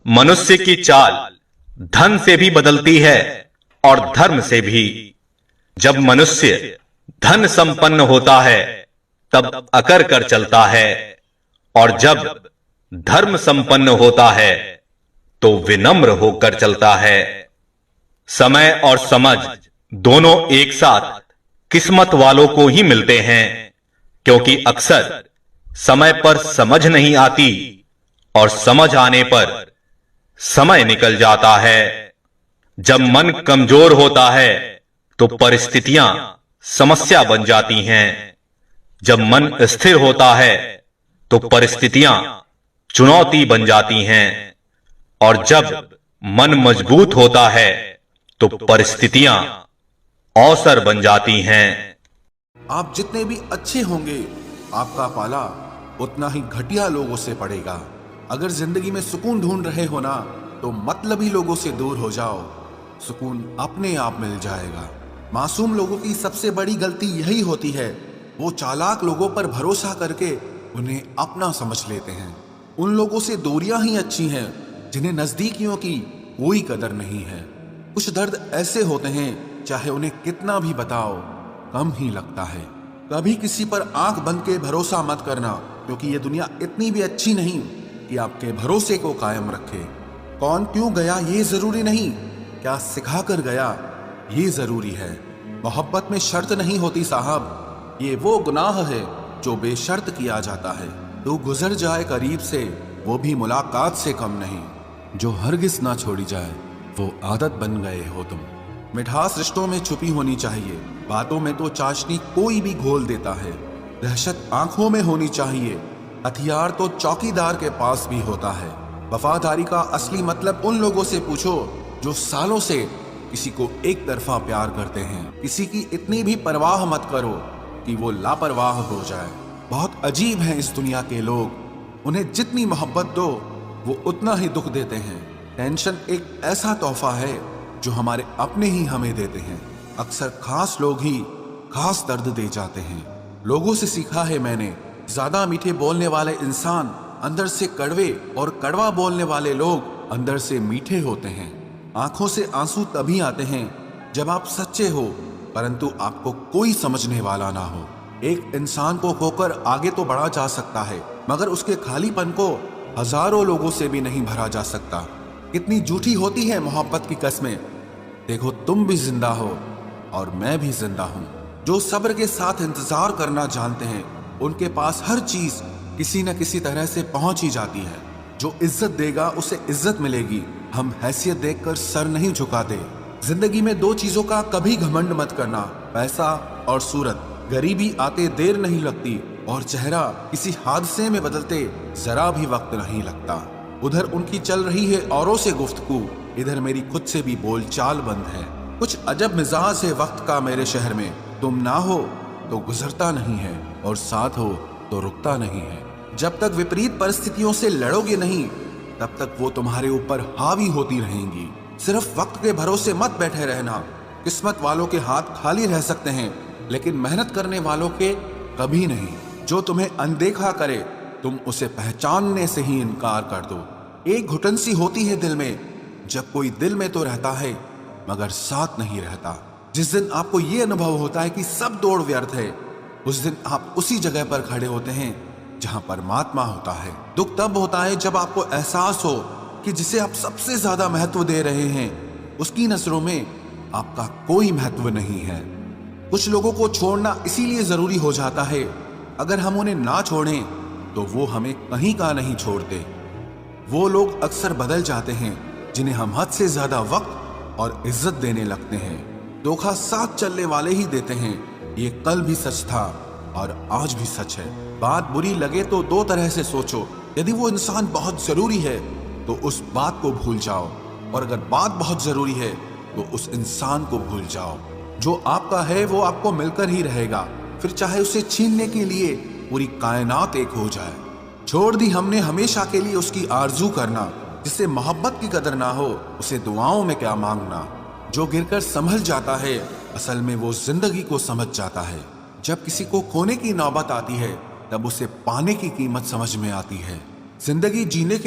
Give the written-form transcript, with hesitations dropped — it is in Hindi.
मनुष्य की चाल धन से भी बदलती है और धर्म से भी। जब मनुष्य धन संपन्न होता है तब अकर कर चलता है, और जब धर्म संपन्न होता है तो विनम्र होकर चलता है। समय और समझ दोनों एक साथ किस्मत वालों को ही मिलते हैं, क्योंकि अक्सर समय पर समझ नहीं आती और समझ आने पर समय निकल जाता है। जब मन कमजोर होता है तो परिस्थितियां समस्या बन जाती हैं। जब मन स्थिर होता है तो परिस्थितियां चुनौती बन जाती हैं, और जब मन मजबूत होता है तो परिस्थितियां अवसर बन जाती हैं। आप जितने भी अच्छे होंगे, आपका पाला उतना ही घटिया लोगों से पड़ेगा। अगर जिंदगी में सुकून ढूंढ रहे हो ना, तो मतलबी लोगों से दूर हो जाओ, सुकून अपने आप मिल जाएगा। मासूम लोगों की सबसे बड़ी गलती यही होती है, वो चालाक लोगों पर भरोसा करके उन्हें अपना समझ लेते हैं। उन लोगों से दूरियां ही अच्छी हैं जिन्हें नजदीकियों की कोई कदर नहीं है। कुछ दर्द ऐसे होते हैं, चाहे उन्हें कितना भी बताओ कम ही लगता है। कभी किसी पर आंख बंद के भरोसा मत करना, क्योंकि ये दुनिया इतनी भी अच्छी नहीं कि आपके भरोसे को कायम रखे। कौन क्यों गया ये जरूरी नहीं, क्या सिखा कर गया ये जरूरी है। मोहब्बत में शर्त नहीं होती साहब, ये वो गुनाह है जो बेशर्त किया जाता है। तो गुजर जाए करीब से, वो भी मुलाकात से कम नहीं। जो हरगिज ना छोड़ी जाए, वो आदत बन गए हो तुम। मिठास रिश्तों में छुपी होनी चाहिए, बातों में तो चाशनी कोई भी घोल देता है। दहशत आंखों में होनी चाहिए, हथियार तो चौकीदार के पास भी होता है। वफादारी का असली मतलब उन लोगों से पूछो जो सालों से किसी को एक तरफा प्यार करते हैं। किसी की इतनी भी परवाह मत करो कि वो लापरवाह हो जाए। बहुत अजीब हैं इस दुनिया के लोग, उन्हें जितनी मोहब्बत दो वो उतना ही दुख देते हैं। टेंशन एक ऐसा तोहफा है जो हमारे अपने ही हमें देते हैं। अक्सर खास लोग ही खास दर्द दे जाते हैं। लोगों से सीखा है मैंने, ज्यादा मीठे बोलने वाले इंसान अंदर से कड़वे और कड़वा बोलने वाले लोग अंदर से मीठे होते हैं। आंखों से आंसू तभी आते हैं जब आप सच्चे हो, परंतु आपको कोई समझने वाला ना हो। एक इंसान को खोकर आगे तो बढ़ा जा सकता है, मगर उसके खालीपन को हजारों लोगों से भी नहीं भरा जा सकता। कितनी झूठी होती है मोहब्बत की कस्में। देखो, तुम भी जिंदा हो और मैं भी जिंदा हूं। जो सब्र के साथ इंतजार करना जानते हैं, उनके पास हर चीज किसी न किसी तरह से पहुंच ही जाती है। जो इज्जत देगा उसे इज्जत मिलेगी। हम हैसियत देखकर सर नहीं झुकाते। जिंदगी में दो चीजों का कभी घमंड मत करना, पैसा और सूरत। गरीबी आते देर नहीं लगती और चेहरा किसी हादसे में बदलते जरा भी वक्त नहीं लगता। उधर उनकी चल रही है औरों से गुफ्तगू, इधर मेरी खुद से भी बोलचाल बंद है। कुछ अजब मिजाज है वक्त का मेरे शहर में। तुम ना हो तो गुजरता नहीं है, और साथ हो तो रुकता नहीं है। जब तक विपरीत परिस्थितियों से लड़ोगे नहीं, तब तक वो तुम्हारे ऊपर हावी होती रहेंगी। सिर्फ वक्त के भरोसे मत बैठे रहना। किस्मत वालों के हाथ खाली रह सकते हैं, लेकिन मेहनत करने वालों के कभी नहीं। जो तुम्हें अनदेखा करे, तुम उसे पहचानने से ही इनकार कर दो। एक घुटन सी होती है दिल में, जब कोई दिल में तो रहता है मगर साथ नहीं रहता। जिस दिन आपको ये अनुभव होता है कि सब दौड़ व्यर्थ है, उस दिन आप उसी जगह पर खड़े होते हैं जहां परमात्मा होता है। दुख तब होता है जब आपको एहसास हो कि जिसे आप सबसे ज्यादा महत्व दे रहे हैं, उसकी नजरों में आपका कोई महत्व नहीं है। कुछ लोगों को छोड़ना इसीलिए जरूरी हो जाता है, अगर हम उन्हें ना छोड़ें तो वो हमें कहीं का नहीं छोड़ते। वो लोग अक्सर बदल जाते हैं जिन्हें हम हद से ज्यादा वक्त और इज्जत देने लगते हैं। धोखा साथ चलने वाले ही देते हैं, ये कल भी सच था और आज भी सच है। बात बुरी लगे तो दो तरह से सोचो। यदि वो इंसान बहुत जरूरी है तो उस बात को भूल जाओ, और अगर बात बहुत जरूरी है तो उस इंसान को भूल जाओ। जो आपका है वो आपको मिलकर ही रहेगा, फिर चाहे उसे छीनने के लिए पूरी कायनात एक हो जाए। छोड़ दी हमने हमेशा के लिए उसकी आरजू करना। जिसे मोहब्बत की कदर ना हो, उसे दुआओं में क्या मांगना। जो गिरकर संभल जाता है, असल में वो जिंदगी को समझ जाता है। जब किसी को खोने की नौबत आती है, तब उसे पाने की कीमत समझ में आती है। जिंदगी जीने के